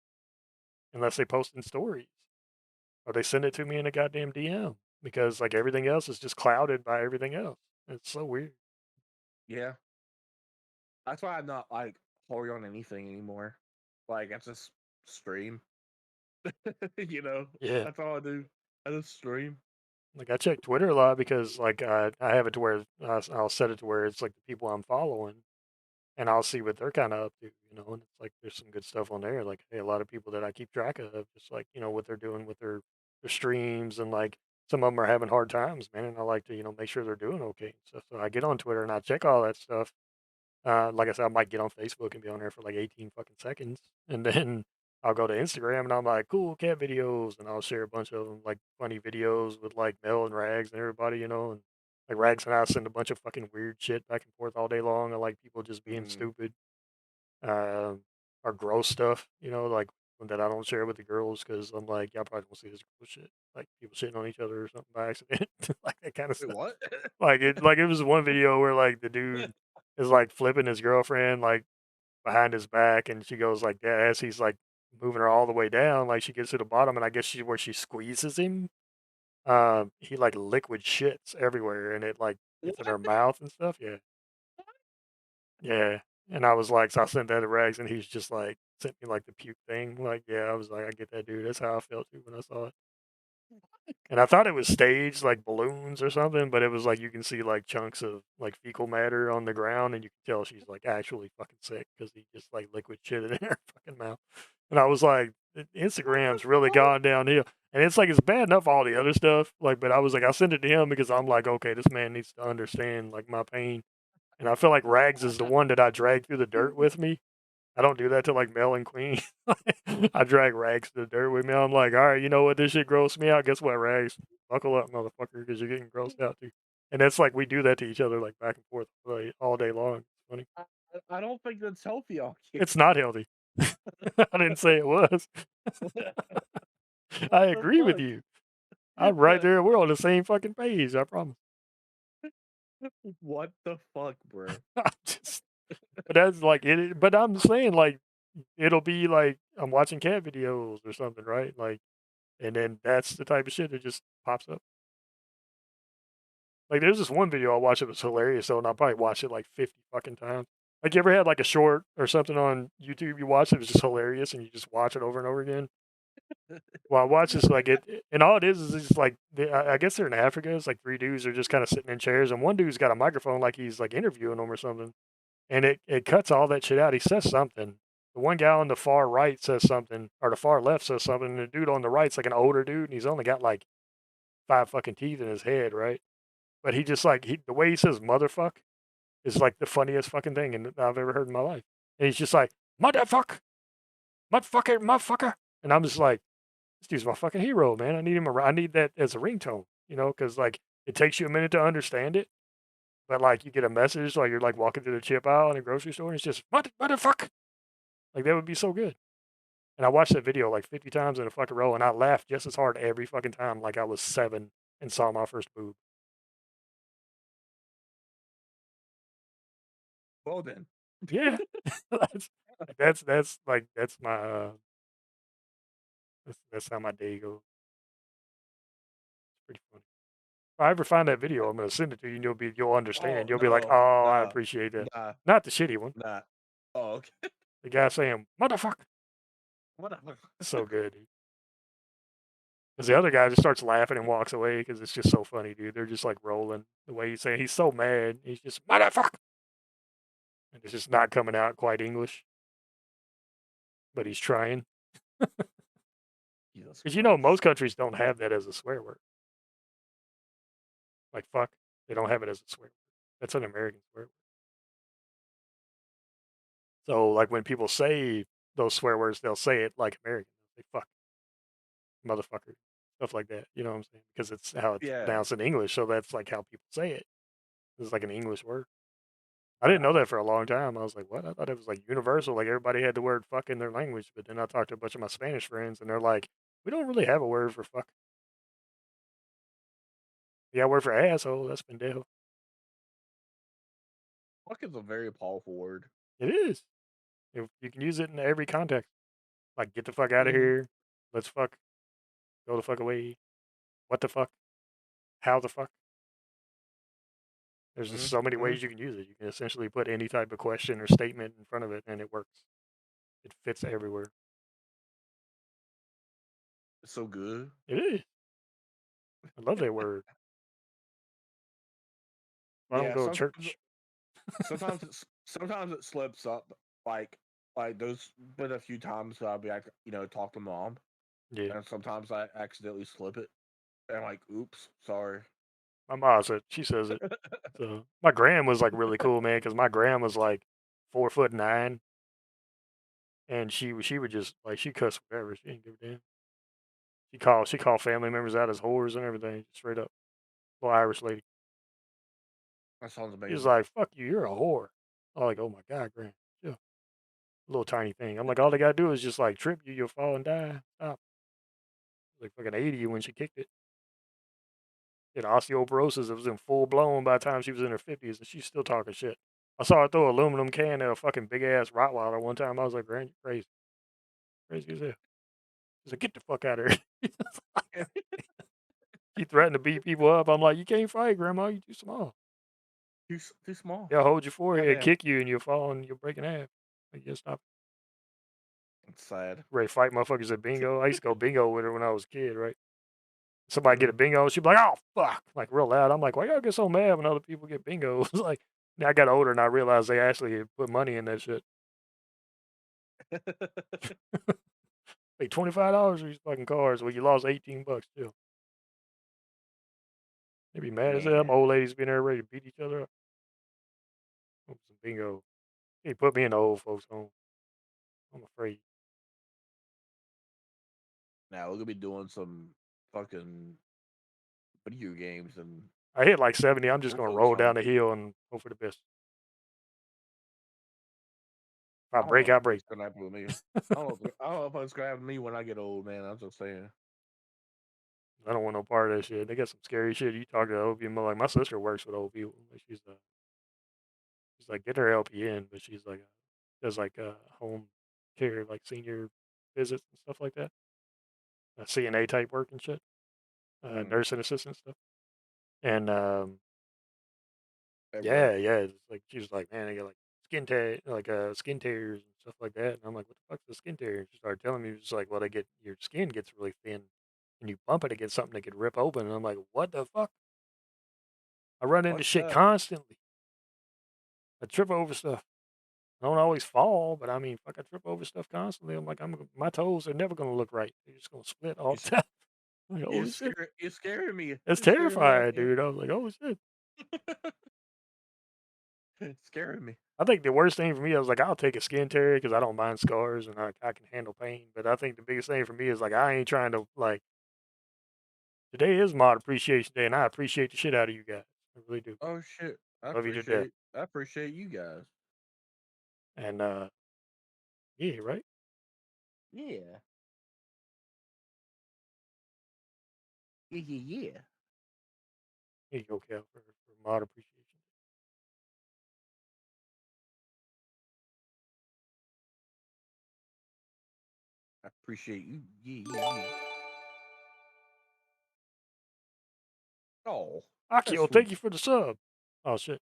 [SPEAKER 2] unless they post in stories or they send it to me in a goddamn DM because like everything else is just clouded by everything else. It's so weird.
[SPEAKER 1] Yeah, that's why I'm not like hard on anything anymore. Like I just stream. you know,
[SPEAKER 2] Yeah.
[SPEAKER 1] that's all I do. I just stream.
[SPEAKER 2] Like I check Twitter a lot because like I have it to where I'll set it to where it's like the people I'm following and I'll see what they're kind of up to, and it's like there's some good stuff on there. Like hey, a lot of people that I keep track of, just like what they're doing with their streams and like some of them are having hard times, man, and I like to make sure they're doing okay and stuff. So I get on Twitter and I check all that stuff. Like I said, I might get on Facebook and be on there for like 18 fucking seconds, and then I'll go to Instagram and I'm like, cool cat videos, and I'll share a bunch of them, like funny videos with like Mel and Rags and everybody, and like Rags and I send a bunch of fucking weird shit back and forth all day long, and like people just being
[SPEAKER 1] Mm,
[SPEAKER 2] stupid, um, or gross stuff, like that I don't share with the girls because I'm like, y'all probably don't see this gross shit, like people shitting on each other or something by accident, like that kind of
[SPEAKER 1] wait,
[SPEAKER 2] stuff.
[SPEAKER 1] what?
[SPEAKER 2] Like it was one video where like the dude is like flipping his girlfriend, like behind his back, and she goes like that as he's like moving her all the way down. Like she gets to the bottom, and I guess where she squeezes him, he like liquid shits everywhere, and it like gets in
[SPEAKER 1] What
[SPEAKER 2] her
[SPEAKER 1] the
[SPEAKER 2] mouth and stuff. Yeah, yeah. And I was like, so I sent that to Rags, and he's just like sent me like the puke thing. Like, yeah, I was like, I get that, dude. That's how I felt too when I saw it. And I thought it was staged, like balloons or something, but it was like you can see like chunks of like fecal matter on the ground, and you can tell she's like actually fucking sick because he just like liquid shit in her fucking mouth. And I was like,
[SPEAKER 1] what the
[SPEAKER 2] Instagram's really
[SPEAKER 1] fuck?
[SPEAKER 2] gone downhill. And it's like it's bad enough all the other stuff, like, but I was like, I sent it to him because I'm like, okay, this man needs to understand like my pain. And I feel like Rags is the one that I drag through the dirt with me. I don't do that to like Mel and Queen. I drag Rags to the dirt with me. I'm like, all right, you know what? This shit grossed me out. Guess what, Rags? Buckle up, motherfucker, because you're getting grossed out too. And that's like we do that to each other like back and forth like, all day long. It's funny.
[SPEAKER 1] I don't think that's healthy on you.
[SPEAKER 2] It's not healthy. I didn't say it was. I
[SPEAKER 1] What the
[SPEAKER 2] agree with
[SPEAKER 1] fuck?
[SPEAKER 2] you. I'm right there. We're on the same fucking page. I promise.
[SPEAKER 1] What the fuck, bro?
[SPEAKER 2] I'm just, but that's like it. But I'm saying like it'll be like I'm watching cat videos or something, right? Like, and then that's the type of shit that just pops up. Like, there's this one video I watched that was hilarious though, and I'll probably watch it like 50 fucking times. Like, you ever had like a short or something on YouTube you watched it was just hilarious and you just watch it over and over again? Well, I watched this like and all it is it's like I guess they're in Africa. It's like three dudes are just kind of sitting in chairs, and one dude's got a microphone like he's like interviewing them or something, and it cuts all that shit out. He says something. The one guy on the far right says something, or the far left says something, and the dude on the right's like an older dude, and he's only got like five fucking teeth in his head, right? But he just like the way he says motherfuck is like the funniest fucking thing I've ever heard in my life. And he's just like motherfuck, motherfucker, motherfucker, and I'm just like, this dude's my fucking hero, man. I need him. I need that as a ringtone, because like it takes you a minute to understand it, but like you get a message like you're like walking through the chip aisle in a grocery store, and it's just motherfuck, like that would be so good. And I watched that video like 50 times in a fucking row, and I laughed just as hard every fucking time, like I was 7 and saw my first boob.
[SPEAKER 1] Well then.
[SPEAKER 2] Yeah, that's that's my that's how my day goes. It's pretty funny. If I ever find that video, I'm gonna send it to you, and you'll
[SPEAKER 1] Oh
[SPEAKER 2] understand. You'll be like,
[SPEAKER 1] no,
[SPEAKER 2] "Oh, I
[SPEAKER 1] nah,
[SPEAKER 2] appreciate that."
[SPEAKER 1] nah,
[SPEAKER 2] Not the shitty one.
[SPEAKER 1] nah. Oh, okay.
[SPEAKER 2] The guy saying "motherfucker."
[SPEAKER 1] Whatever.
[SPEAKER 2] So good, dude. Because the other guy just starts laughing and walks away because it's just so funny, dude. They're just like rolling the way he's saying. He's so mad. He's just motherfucker, and it's just not coming out quite English, but he's trying.
[SPEAKER 1] Jesus
[SPEAKER 2] Because most
[SPEAKER 1] Christ.
[SPEAKER 2] countries don't have that as a swear word. Like fuck, they don't have it as a swear word. That's an American swear word. So like when people say those swear words, they'll say it like American. They fuck, motherfucker, stuff like that. You know what I'm saying? Because it's how it's
[SPEAKER 1] Yeah.
[SPEAKER 2] pronounced in English. So that's like how people say it. It's like an English word. I didn't know
[SPEAKER 1] Nah.
[SPEAKER 2] that for a long time. I was like, what? I thought it was like universal. Like everybody had the word fuck in their language. But then I talked to a bunch of my Spanish friends and they're like, we don't really have a word for fuck. Yeah, a word for asshole. That's pendejo.
[SPEAKER 1] Fuck is a very powerful word.
[SPEAKER 2] It is. You can use it in every context. Like get the fuck out of
[SPEAKER 1] Mhm.
[SPEAKER 2] here. Let's fuck. Go the fuck away. What the fuck? How the fuck? There's just
[SPEAKER 1] Mhm.
[SPEAKER 2] so many
[SPEAKER 1] Mhm.
[SPEAKER 2] ways you can use it. You can essentially put any type of question or statement in front of it and it works. It fits everywhere.
[SPEAKER 1] It's so good.
[SPEAKER 2] It is. I love that word. I don't
[SPEAKER 1] Yeah.
[SPEAKER 2] go to
[SPEAKER 1] Sometimes
[SPEAKER 2] church.
[SPEAKER 1] sometimes it slips up. Like there's been a few times that I'll be like, talk to mom,
[SPEAKER 2] Yeah.
[SPEAKER 1] and sometimes I accidentally slip it, and I'm like, oops, sorry.
[SPEAKER 2] My mom said she says it. So my gram was like really cool, man, because my gram was like 4'9", and she would just like she cussed whatever. She didn't give a damn. She called family members out as whores and everything, straight up. Little Irish lady.
[SPEAKER 1] That sounds
[SPEAKER 2] She was
[SPEAKER 1] amazing.
[SPEAKER 2] like, "Fuck you, you're a whore." I'm like, "Oh my god, gram, yeah, little tiny thing." I'm like, "All they gotta do is just like trip you, you'll fall and die." Stop. Like fucking 80 when she kicked it. Osteoporosis. It was in full blown by the time she was in her 50s, and she's still talking shit. I saw her throw an aluminum can at a fucking big ass Rottweiler one time. I was like, "Grand, you crazy, crazy as hell." She's like, "Get the fuck out of here." She threatened to beat people up. I'm like, "You can't fight, Grandma. You too small.
[SPEAKER 1] Too small.
[SPEAKER 2] They'll hold your forehead,
[SPEAKER 1] Goddamn.
[SPEAKER 2] kick you, and you'll fall and you'll break in half." Like, yeah, stop.
[SPEAKER 1] It's sad.
[SPEAKER 2] Ready to fight motherfuckers at bingo. I used to go bingo with her when I was a kid, right? Somebody get a
[SPEAKER 1] Mhm.
[SPEAKER 2] bingo, she'd be like, "Oh fuck!" Like real loud. I'm like, "Why y'all get so mad when other people get bingo?" It's like, now I got older and I realized they actually put money in that shit. Like $25 for these fucking cards. Well, you lost $18 still. They be mad as hell. Them
[SPEAKER 1] Man.
[SPEAKER 2] old ladies being there ready to beat each other up. Over some bingo. He put me in the old folks home. I'm afraid.
[SPEAKER 1] Now we're gonna be doing some fucking video games and
[SPEAKER 2] I hit like 70. I'm just
[SPEAKER 1] old
[SPEAKER 2] gonna
[SPEAKER 1] folks
[SPEAKER 2] roll down
[SPEAKER 1] home.
[SPEAKER 2] the hill and hope for the best. If I
[SPEAKER 1] I don't know
[SPEAKER 2] break, I
[SPEAKER 1] if
[SPEAKER 2] break.
[SPEAKER 1] it's gonna happen with me. I don't know if it's gonna happen to me when I get old, man. I'm just saying.
[SPEAKER 2] I don't want no part of that shit. They got some scary shit. You talk to old people. Like my sister works with old people. Like, she's like get her LPN, but she's like does like home care, like senior visits and stuff like that. CNA type work and shit.
[SPEAKER 1] Mm.
[SPEAKER 2] Nursing assistant stuff. And
[SPEAKER 1] Everywhere.
[SPEAKER 2] yeah, it's like she was like, man, they got like skin tears and stuff like that. And I'm like, what the fuck's a skin tear? And she started telling me, it's like, well, they get your skin gets really thin, and you bump it against something that could rip open. And I'm like, what the fuck? I run into
[SPEAKER 1] Fuck
[SPEAKER 2] shit
[SPEAKER 1] that.
[SPEAKER 2] constantly. I trip over stuff. I don't always fall, but I mean, fuck, I trip over stuff constantly. I'm like, my toes are never gonna look right. They're just gonna split all
[SPEAKER 1] You
[SPEAKER 2] the time. I'm like, oh shit,
[SPEAKER 1] you're scaring me.
[SPEAKER 2] that's
[SPEAKER 1] You're scaring me out
[SPEAKER 2] terrifying,
[SPEAKER 1] here.
[SPEAKER 2] dude. I was like, oh shit.
[SPEAKER 1] It's scaring me.
[SPEAKER 2] I think the worst thing for me, I was like, I'll take a skin tear because I don't mind scars and I can handle pain. But I think the biggest thing for me is like, I ain't trying to like, today is Mod Appreciation Day and I appreciate the shit out of you guys. I really do.
[SPEAKER 1] Oh shit.
[SPEAKER 2] Love you to death.
[SPEAKER 1] I appreciate you guys.
[SPEAKER 2] And yeah, right?
[SPEAKER 1] Yeah. Yeah.
[SPEAKER 2] Here you go, Cal, for Mod Appreciation Day.
[SPEAKER 1] I appreciate you. Yeah. Oh, that's
[SPEAKER 2] Akio,
[SPEAKER 1] sweet.
[SPEAKER 2] thank you for the sub. Oh shit.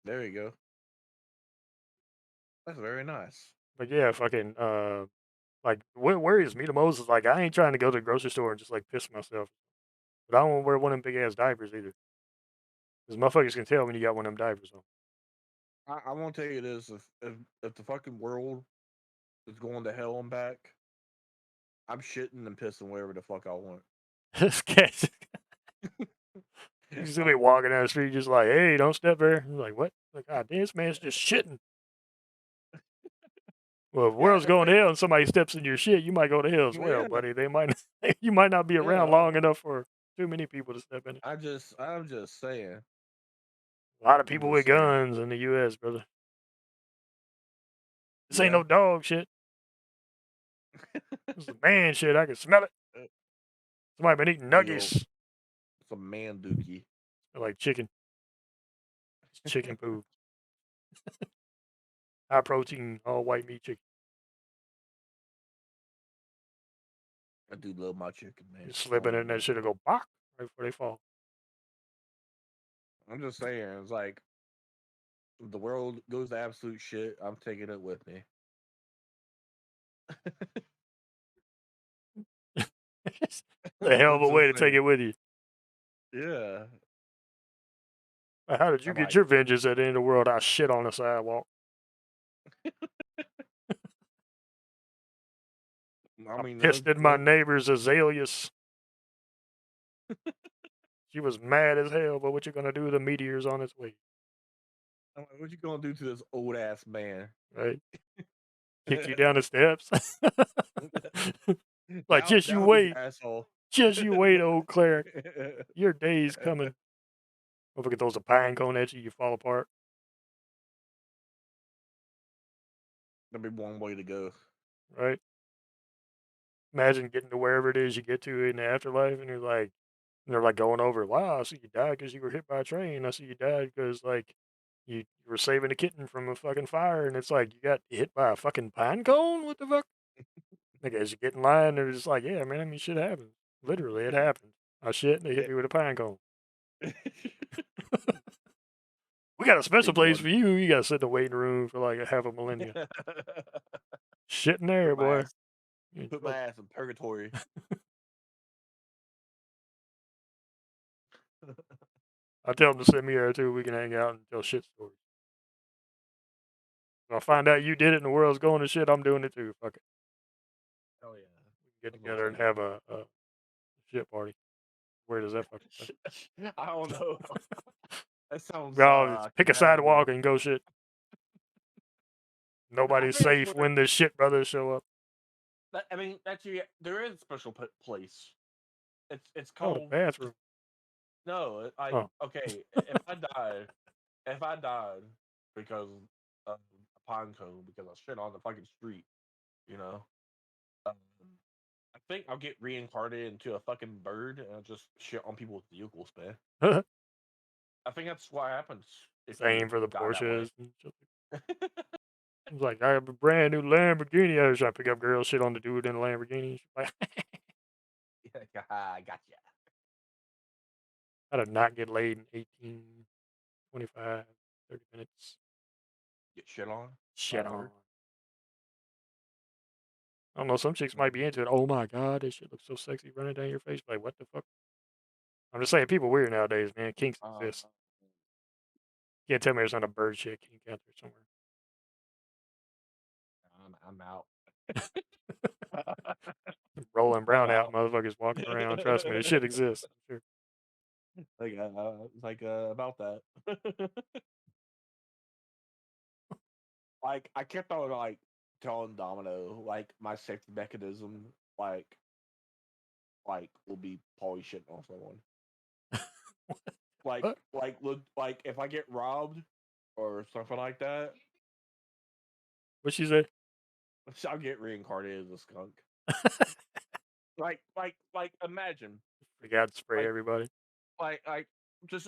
[SPEAKER 1] There you go. That's very nice.
[SPEAKER 2] But yeah, fucking like where is Meet Moses? Like I ain't trying to go to the grocery store and just like piss myself. But I don't want to wear one of them big ass diapers either. Because motherfuckers can tell when you got one of them diapers on.
[SPEAKER 1] I won't tell you this: if the fucking world is going to hell and back, I'm shitting and pissing wherever the fuck I want.
[SPEAKER 2] This cat's he's gonna be walking down the street just like, hey, don't step there. I'm like, what? Like, God, this man's just shitting. Well, if the
[SPEAKER 1] Yeah,
[SPEAKER 2] world's going to hell and somebody steps in your shit, you might go to hell as well,
[SPEAKER 1] yeah,
[SPEAKER 2] buddy. They might you might not be around
[SPEAKER 1] yeah.
[SPEAKER 2] long enough for too many people to step in it.
[SPEAKER 1] I'm just saying.
[SPEAKER 2] A lot of
[SPEAKER 1] I'm
[SPEAKER 2] people
[SPEAKER 1] just
[SPEAKER 2] with
[SPEAKER 1] saying.
[SPEAKER 2] guns in the US, brother. This ain't
[SPEAKER 1] Yeah.
[SPEAKER 2] no dog shit. This is man shit. I can smell it.
[SPEAKER 1] Uh,
[SPEAKER 2] Somebody been eating
[SPEAKER 1] Big old
[SPEAKER 2] nuggets.
[SPEAKER 1] some man dookie.
[SPEAKER 2] Smell like chicken. It's chicken poo. High protein, all white meat chicken.
[SPEAKER 1] I do love my chicken, man.
[SPEAKER 2] Just
[SPEAKER 1] Don't
[SPEAKER 2] slipping
[SPEAKER 1] get
[SPEAKER 2] in
[SPEAKER 1] me
[SPEAKER 2] that shit
[SPEAKER 1] wrong.
[SPEAKER 2] and go bop right before they fall.
[SPEAKER 1] I'm just saying, it's like if the world goes to absolute shit, I'm taking it with me.
[SPEAKER 2] It's a hell of
[SPEAKER 1] I'm
[SPEAKER 2] a way
[SPEAKER 1] just
[SPEAKER 2] to take
[SPEAKER 1] saying.
[SPEAKER 2] it with you.
[SPEAKER 1] Yeah.
[SPEAKER 2] How did
[SPEAKER 1] I
[SPEAKER 2] you get
[SPEAKER 1] might.
[SPEAKER 2] your vengeance at the end of the world? I shit on the sidewalk.
[SPEAKER 1] I
[SPEAKER 2] I
[SPEAKER 1] mean,
[SPEAKER 2] pissed in my neighbor's azaleas. She was mad as hell, but what you gonna do? The meteor's on its way,
[SPEAKER 1] I'm like, what you gonna do to this old ass man?
[SPEAKER 2] right? Kick you down the steps. Like, just you
[SPEAKER 1] That'll be
[SPEAKER 2] wait.
[SPEAKER 1] the asshole.
[SPEAKER 2] Just you wait, old cleric. Your day's coming. Motherfucker throws a pine cone at you, you fall apart,
[SPEAKER 1] That'll be one way to go.
[SPEAKER 2] right? imagine getting to wherever it is you get to in the afterlife, and they're like going over, wow, I see you died because you were hit by a train. I see you died because like you were saving a kitten from a fucking fire, and it's like you got hit by a fucking pine cone. What the fuck? Like as you get in line, they're just like, yeah, man. I mean, shit happens. Literally, it happened. I shit, and they hit me with a pine cone. We got a special
[SPEAKER 1] Keep
[SPEAKER 2] place
[SPEAKER 1] going.
[SPEAKER 2] for you. You got to sit in the waiting room for like a half a millennia. Shit in there,
[SPEAKER 1] Put my
[SPEAKER 2] boy.
[SPEAKER 1] ass,
[SPEAKER 2] You
[SPEAKER 1] put
[SPEAKER 2] enjoy
[SPEAKER 1] my ass in purgatory.
[SPEAKER 2] I tell them to send me there too. We can hang out and tell shit stories. If I find out you did it and the world's going to shit, I'm doing it too. Fuck it.
[SPEAKER 1] Oh yeah,
[SPEAKER 2] Get
[SPEAKER 1] that's what
[SPEAKER 2] together
[SPEAKER 1] I'm
[SPEAKER 2] and have a shit party. Where does that fucking go?
[SPEAKER 1] saying. I don't know. That sounds
[SPEAKER 2] We all just pick a
[SPEAKER 1] compatible.
[SPEAKER 2] sidewalk and go shit.
[SPEAKER 1] I
[SPEAKER 2] Nobody's
[SPEAKER 1] think that's
[SPEAKER 2] safe
[SPEAKER 1] what.
[SPEAKER 2] when the shit brothers show up.
[SPEAKER 1] I mean, actually, there is a special place. It's
[SPEAKER 2] Oh, the
[SPEAKER 1] called.
[SPEAKER 2] bathroom.
[SPEAKER 1] No, like
[SPEAKER 2] Oh,
[SPEAKER 1] okay, if I died because of a pine cone because I shit on the fucking street, you know, um, I think I'll get reincarnated into a fucking bird and I'll just shit on people's vehicles, man. I think that's what happens if you
[SPEAKER 2] same for the
[SPEAKER 1] die that way.
[SPEAKER 2] Porsches and shit. It's like I have a brand new Lamborghini. I was trying to pick up girl shit on the dude in the Lamborghini. She's like,
[SPEAKER 1] Yeah, I gotcha.
[SPEAKER 2] how to not get laid in 18, 25, 30 minutes.
[SPEAKER 1] Get shit on by a
[SPEAKER 2] Shit on.
[SPEAKER 1] bird.
[SPEAKER 2] I don't know. Some chicks might be into it. Oh my god, this shit looks so sexy running down your face. Like, what the fuck? I'm just saying, people weird nowadays, man. Kinks
[SPEAKER 1] Uh,
[SPEAKER 2] exist. You can't tell me there's not a bird shit kink out there somewhere.
[SPEAKER 1] I'm out.
[SPEAKER 2] Rolling
[SPEAKER 1] I'm
[SPEAKER 2] brown out,
[SPEAKER 1] out.
[SPEAKER 2] motherfuckers walking around. Trust me, this shit exists. I'm sure.
[SPEAKER 1] About that. Like I kept on like telling Domino like my safety mechanism will be probably shitting on someone.
[SPEAKER 2] What?
[SPEAKER 1] Look like if I get robbed or something like that,
[SPEAKER 2] What she say?
[SPEAKER 1] I'll get reincarnated as a skunk. Imagine
[SPEAKER 2] Forgot to spray
[SPEAKER 1] like
[SPEAKER 2] everybody.
[SPEAKER 1] like just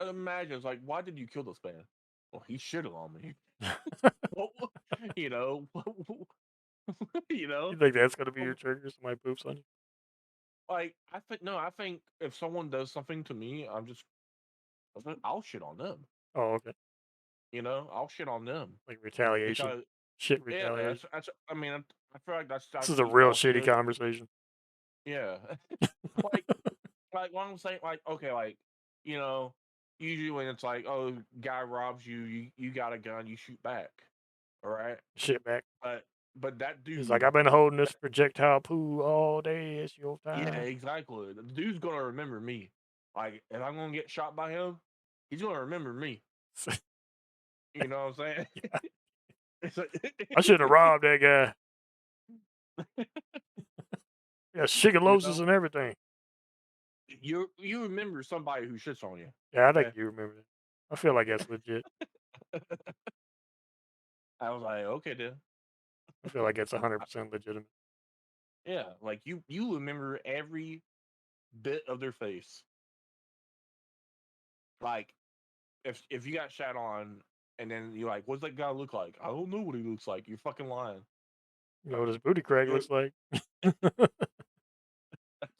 [SPEAKER 1] imagine it's like why did you kill this man? Well, he shitted on me. Well, you know, you know.
[SPEAKER 2] You think that's gonna be your trigger? Somebody poops on you?
[SPEAKER 1] Like I think no, I think if someone does something to me, I'll shit on them.
[SPEAKER 2] Oh, okay.
[SPEAKER 1] You know, I'll shit on them
[SPEAKER 2] Like retaliation.
[SPEAKER 1] because
[SPEAKER 2] Shit
[SPEAKER 1] yeah,
[SPEAKER 2] retaliation.
[SPEAKER 1] that's I mean I feel like
[SPEAKER 2] This
[SPEAKER 1] that's
[SPEAKER 2] is a
[SPEAKER 1] the
[SPEAKER 2] real shitty
[SPEAKER 1] ultimate.
[SPEAKER 2] conversation.
[SPEAKER 1] Yeah, like what I'm saying, like okay, like you know, usually when it's like oh guy robs you, you got a gun, you shoot back, all right,
[SPEAKER 2] Shit back.
[SPEAKER 1] but that
[SPEAKER 2] He's like,
[SPEAKER 1] dude,
[SPEAKER 2] I've been holding this projectile poo all day. It's your
[SPEAKER 1] yeah,
[SPEAKER 2] time.
[SPEAKER 1] exactly, the dude's gonna remember me. Like if I'm gonna get shot by him, he's gonna remember me. You know what I'm saying?
[SPEAKER 2] Yeah.
[SPEAKER 1] It's like,
[SPEAKER 2] I should have robbed that guy. Yeah,
[SPEAKER 1] you
[SPEAKER 2] shigellosis
[SPEAKER 1] know,
[SPEAKER 2] and everything.
[SPEAKER 1] you remember somebody who shits on you.
[SPEAKER 2] Yeah, I think
[SPEAKER 1] Okay,
[SPEAKER 2] you remember that. I feel like that's legit.
[SPEAKER 1] I was like, okay, then,
[SPEAKER 2] I feel like it's 100% legitimate.
[SPEAKER 1] yeah, like you remember every bit of their face. Like if you got shat on, and then you're like, what's that guy look like? I don't know what he looks like. You're fucking lying.
[SPEAKER 2] You know what his booty crack
[SPEAKER 1] You're,
[SPEAKER 2] looks like?
[SPEAKER 1] that's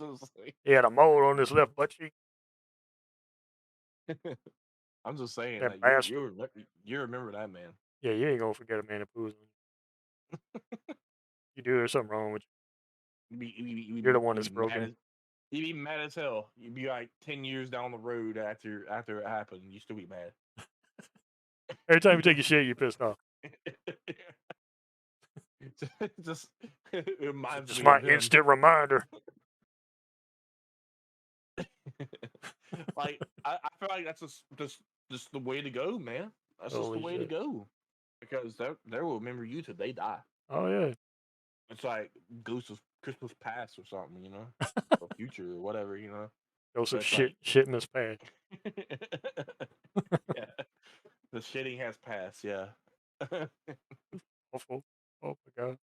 [SPEAKER 1] just like,
[SPEAKER 2] He had a mole on his left butt cheek.
[SPEAKER 1] I'm just saying
[SPEAKER 2] That
[SPEAKER 1] that
[SPEAKER 2] bastard.
[SPEAKER 1] you remember that man.
[SPEAKER 2] Yeah, you ain't gonna forget a man that poos on you. You do, there's something wrong with you. You're the one
[SPEAKER 1] You'd
[SPEAKER 2] that's
[SPEAKER 1] be mad
[SPEAKER 2] broken.
[SPEAKER 1] as you'd be mad as hell. You'd be like 10 years down the road after it happened. You still be mad.
[SPEAKER 2] Every time you take a shit, you're pissed off.
[SPEAKER 1] just it reminds
[SPEAKER 2] Just
[SPEAKER 1] me
[SPEAKER 2] my
[SPEAKER 1] of him.
[SPEAKER 2] instant reminder.
[SPEAKER 1] Like I feel like that's just the way to go, man. That's just the
[SPEAKER 2] Holy
[SPEAKER 1] way to
[SPEAKER 2] shit.
[SPEAKER 1] go. Because they will remember you till they die.
[SPEAKER 2] Oh, yeah.
[SPEAKER 1] It's like Ghost of Christmas Past or something, you know, or future or whatever, you know.
[SPEAKER 2] Ghost
[SPEAKER 1] But
[SPEAKER 2] of
[SPEAKER 1] it's like,
[SPEAKER 2] shit in his past.
[SPEAKER 1] yeah, the shitting has passed. Yeah.
[SPEAKER 2] Awful. Oh, my God.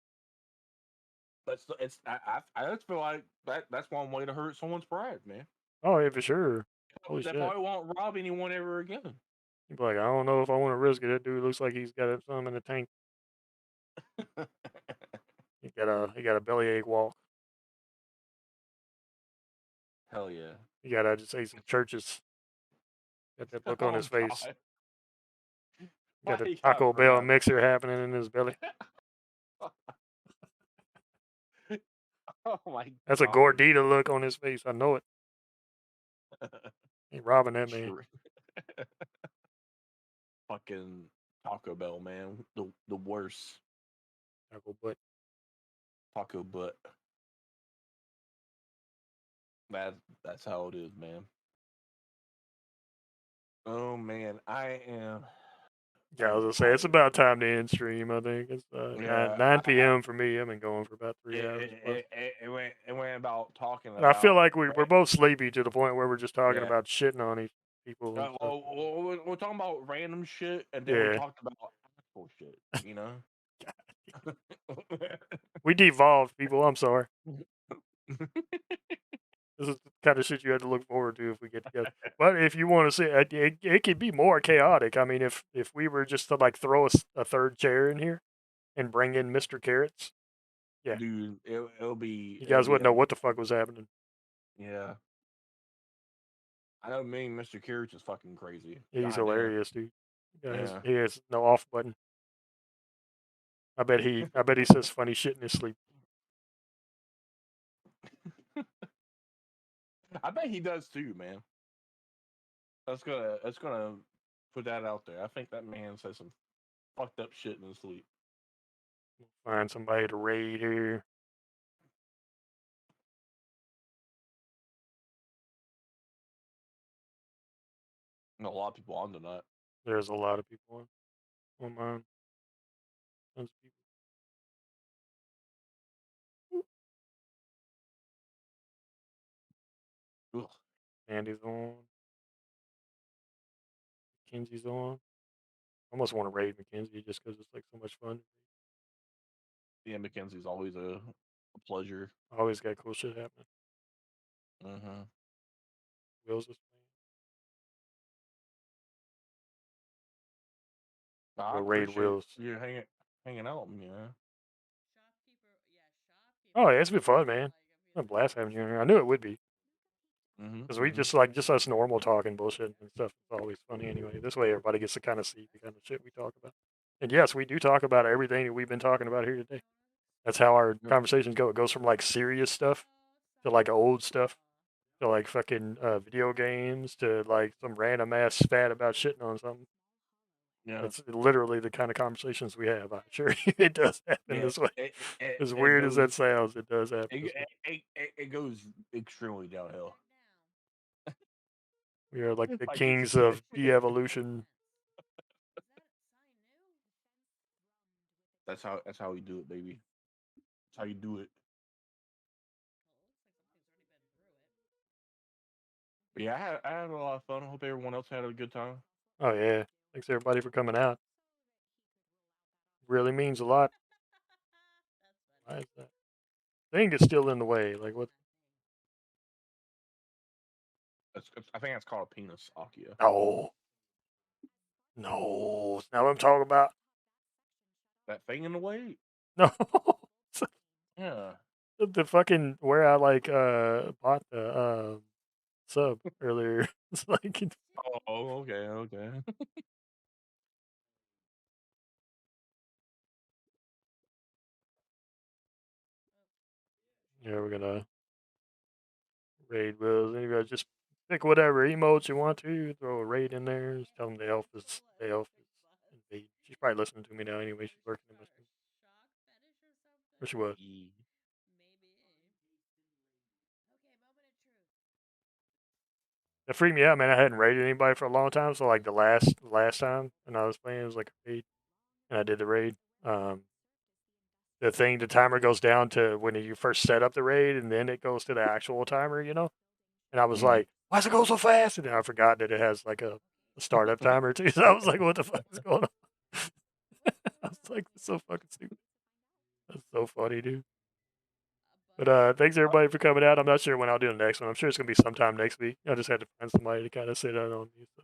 [SPEAKER 1] I just feel like that's one way to hurt someone's pride, man.
[SPEAKER 2] Oh yeah, for sure. Holy
[SPEAKER 1] They
[SPEAKER 2] shit.
[SPEAKER 1] probably won't rob anyone ever again.
[SPEAKER 2] He'd be like, I don't know if I want to risk it. That dude looks like he's got some in the tank. He got a bellyache walk.
[SPEAKER 1] Hell yeah.
[SPEAKER 2] He got just ate some churches. Got that look on
[SPEAKER 1] Oh
[SPEAKER 2] his face.
[SPEAKER 1] God.
[SPEAKER 2] Got
[SPEAKER 1] Why
[SPEAKER 2] a
[SPEAKER 1] you
[SPEAKER 2] Taco
[SPEAKER 1] gotta bring
[SPEAKER 2] Bell
[SPEAKER 1] up?
[SPEAKER 2] mixer happening in his belly.
[SPEAKER 1] Oh my
[SPEAKER 2] That's a
[SPEAKER 1] God.
[SPEAKER 2] gordita look on his face. I know it. He robbing that man.
[SPEAKER 1] Sure. Fucking Taco Bell, man. The worst.
[SPEAKER 2] Taco butt.
[SPEAKER 1] Taco butt. That's how it is, man. Oh man, I am.
[SPEAKER 2] Yeah, I was gonna say it's about time to end stream. I think it's 9
[SPEAKER 1] I
[SPEAKER 2] p.m. for me. I've been going for about 3 hours plus.
[SPEAKER 1] it went about talking
[SPEAKER 2] And I feel
[SPEAKER 1] about
[SPEAKER 2] like we're both sleepy to the point where we're just talking
[SPEAKER 1] yeah.
[SPEAKER 2] about shitting on these people and stuff.
[SPEAKER 1] We're talking about random shit, and then we
[SPEAKER 2] Yeah,
[SPEAKER 1] talked about actual shit. You know.
[SPEAKER 2] we devolved, people. I'm sorry. This is the kind of shit you had to look forward to if we get together. But if you want to see, it could be more chaotic. I mean, if we were just to like throw a third chair in here and bring in Mr. Carrots, yeah,
[SPEAKER 1] Dude,
[SPEAKER 2] you guys wouldn't know what the fuck was happening.
[SPEAKER 1] yeah. I know me, Mr. Carrots is fucking crazy.
[SPEAKER 2] He's
[SPEAKER 1] God damn.
[SPEAKER 2] hilarious, dude.
[SPEAKER 1] Yeah.
[SPEAKER 2] He has no off button. I bet he says funny shit in his sleep.
[SPEAKER 1] I bet he does too, man. That's gonna put that out there. I think that man says some fucked up shit in his sleep.
[SPEAKER 2] Find somebody to raid here.
[SPEAKER 1] And a lot of people on tonight.
[SPEAKER 2] There's a lot of people on mine. Tons of people.
[SPEAKER 1] Ugh.
[SPEAKER 2] Andy's on. Mackenzie's on. I almost want to raid Mackenzie just because it's like so much fun.
[SPEAKER 1] Yeah, Mackenzie's always a pleasure.
[SPEAKER 2] Always got cool shit happening.
[SPEAKER 1] Mm-hmm.
[SPEAKER 2] Will's is
[SPEAKER 1] I
[SPEAKER 2] We'll raid
[SPEAKER 1] appreciate
[SPEAKER 2] Will's.
[SPEAKER 1] you hanging out with me, man.
[SPEAKER 2] Oh yeah, it's been fun, man. A blast having you here. I knew it would be. Because we just us normal talking bullshit and stuff. It's always funny anyway. This way everybody gets to kind of see the kind of shit we talk about. And yes, we do talk about everything that we've been talking about here today. That's how our conversations go. It goes from like serious stuff to like old stuff to like fucking video games to like some random ass spat about shitting on something.
[SPEAKER 1] Yeah.
[SPEAKER 2] That's literally the kind of conversations we have. I'm sure it does happen this way. As weird as that sounds, it does happen this way.
[SPEAKER 1] It goes extremely downhill.
[SPEAKER 2] We are like the kings of de-evolution.
[SPEAKER 1] That's how we do it, baby. That's how you do it. But yeah, I had a lot of fun. I hope everyone else had a good time.
[SPEAKER 2] Oh yeah, thanks everybody for coming out. Really means a lot. Why is that thing is still in the way? Like what?
[SPEAKER 1] I think that's called a penis, Akia.
[SPEAKER 2] Oh no, it's not what I'm talking about.
[SPEAKER 1] That thing in the way?
[SPEAKER 2] No.
[SPEAKER 1] Yeah.
[SPEAKER 2] The fucking where I like bought the sub earlier. It's like
[SPEAKER 1] Oh, okay.
[SPEAKER 2] yeah, we're gonna raid Wills. Anybody just pick whatever emotes you want to. Throw a raid in there. Just tell them the elf is invade. She's probably listening to me now anyway. She's working in my stream. Where she was. That freaked me out, man. I hadn't raided anybody for a long time, so like the last time when I was playing, it was like a raid, and I did the raid. The timer goes down to when you first set up the raid, and then it goes to the actual timer, you know. And I was like, "Why does it go so fast?" And then I forgot that it has like a startup timer too. So I was like, "What the fuck is going on?" I was like, "That's so fucking stupid." That's so funny, dude. But thanks everybody for coming out. I'm not sure when I'll do the next one. I'm sure it's gonna be sometime next week. I just had to find somebody to kind of sit out on me. So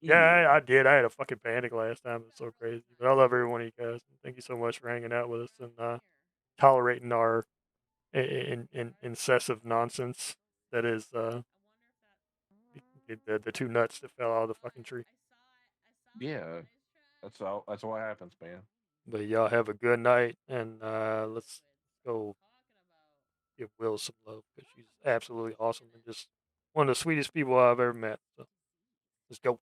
[SPEAKER 2] yeah,
[SPEAKER 1] Yeah.
[SPEAKER 2] I did. I had a fucking panic last time. It was so crazy. But I love every one of you guys. Thank you so much for hanging out with us and tolerating our incessive nonsense that is the two nuts that fell out of the fucking tree.
[SPEAKER 1] Yeah. That's all. That's what happens, man.
[SPEAKER 2] But y'all have a good night, and let's go give Will some love because she's absolutely awesome and just one of the sweetest people I've ever met. So let's go.